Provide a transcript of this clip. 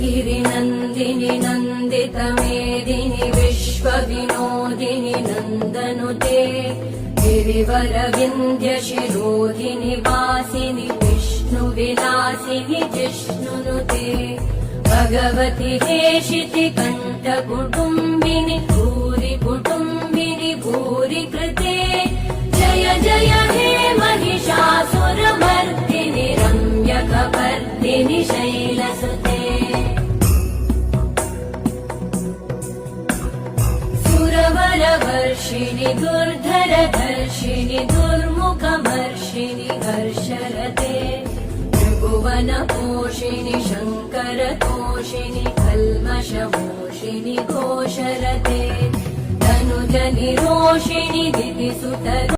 गिरिनन्दिनि नन्दितमेदिनि विश्वविनोदिनि नन्दनुते गिरिवरविन्द्यशिरोधिनि वासिनि विष्णुविलासिनि जिष्णुनुते भगवति हेशिति कण्ठकुटुम्बिनि भूरि कुटुम्बिनि भूरि कृते जय जय हे महिषासुरमर्दिनि रम्यकपर्दिनि शैलसुते सुरवरवर्षिणि दुर्धरधर्षिणि दुर्मुखमर्षिणि हर्षरते त्रिभुवनपोषिणि शङ्करतोषिणि कल्मषमोषिणि घोषरते तनुजनिरोषिणि दितिसुत